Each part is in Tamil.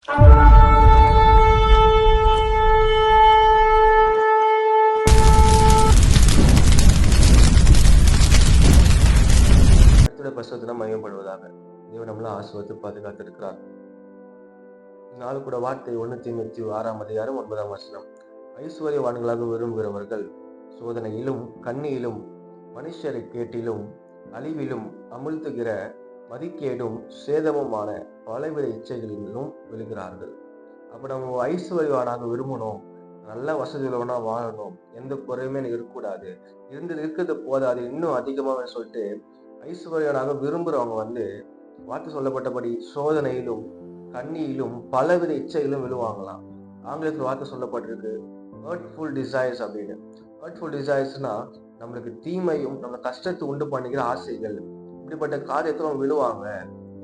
கர்த்தருடைய பரிசுத்தம் மையப்படுவதாக. தேவன் நம்மள ஆசீர்வதித்து பாதுகாத்து இருக்கிறார். நாள் கூட வார்த்தை 1 தீமோத்தேயு 6ஆம் அதிகாரம் 9ஆம் வசனம். ஐஸ்வர்யவான்களாக விரும்புகிறவர்கள் சோதனையிலும் கண்ணியிலும் மனுஷரை கேட்டிலும் அழிவிலும் அமிழ்த்துகிற மதிக்கேடும் சேதமுமான பலவித இச்சைகளிலும் விழுகிறார்கள். அப்ப நம்ம ஐஸ்வர்யவானாக விரும்பணும், நல்ல வசதிகளோனா வாழணும், எந்த குறையுமே இருக்கக்கூடாது, இருக்கிறது போதாது, இன்னும் அதிகமாக சொல்லிட்டு ஐஸ்வர்யனாக விரும்புறவங்க வார்த்தை சொல்லப்பட்டபடி சோதனையிலும் கண்ணியிலும் பலவித இச்சைகளும் விழுவாங்களாம். ஆங்கிலத்தில் வார்த்தை சொல்லப்பட்டிருக்கு ஹர்ட்ஃபுல் டிசைர்ஸ் அப்படின்னு. ஹர்ட்ஃபுல் டிசைர்ஸ்னா நம்மளுக்கு தீமையும் நம்ம கஷ்டத்தை உண்டு பண்ணுகிற ஆசைகள், இப்படிப்பட்ட காரியத்தை அவங்க விழுவாங்க.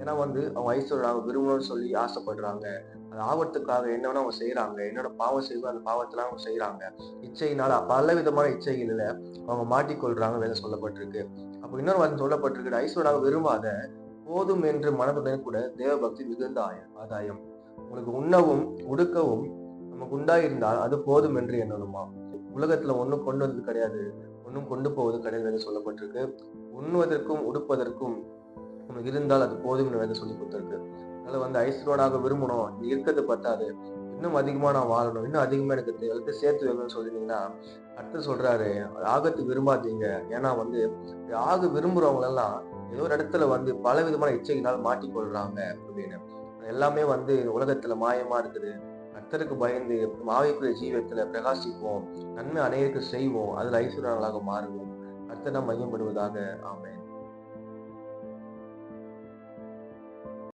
ஏன்னா அவங்க ஐஸ்வர்யனாக விரும்பணும்னு சொல்லி ஆசைப்படுறாங்க. அது ஆபத்துக்காக என்ன வேணா அவங்க செய்யறாங்க, என்னோட பாவம் செய்வோம் அந்த பாவத்தெல்லாம் அவங்க செய்யறாங்க. இச்சையினால பல விதமான இச்சைகளில அவங்க மாட்டிக்கொள்றாங்க வேலை சொல்லப்பட்டிருக்கு. அப்ப இன்னொரு வார்த்தை சொல்லப்பட்டிருக்கு, ஐஸ்வர்யனாக விரும்பாத போதும் என்று மனதுடன் கூட தேவ பக்தி மிகுந்த ஆதாயம். உங்களுக்கு உண்ணவும் உடுக்கவும் நமக்கு உண்டாயிருந்தால் அது போதும் என்று எண்ணணுமா. உலகத்துல ஒண்ணும் கொண்டு வந்தது கிடையாது, ஒன்னும் கொண்டு போவது கிடையாது சொல்லப்பட்டிருக்கு. உண்ணுவதற்கும் உடுப்பதற்கும் நமக்கு இருந்தால் அது போதும் என்று சொல்லி கொடுத்திருக்கு. அதனால ஐஸ்வர்யனாக விரும்பணும், நீ இருக்கிறது பத்தாது, இன்னும் அதிகமா நான் வாழணும், இன்னும் அதிகமா எனக்கு சேர்த்து வைக்கணும்னு சொல்லிட்டீங்கன்னா அடுத்து சொல்றாரு, ஆகத்துக்கு விரும்பாதீங்க. ஏன்னா ஆக விரும்புறவங்க எல்லாம் ஏதோ ஒரு இடத்துல பல விதமான இச்சைகளால் மாட்டிக்கொள்றாங்க அப்படின்னு. எல்லாமே உலகத்துல மாயமா இருக்குது. கர்த்தருக்கு பயந்து ஆவிக்குரிய ஜீவத்துல பிரகாசிப்போம், நன்மை அநேகருக்கு செய்வோம், அதுல ஐஸ்வர்யங்களாக மாறுவோம். கர்த்தர் மையப்படுவதாக. ஆமென்.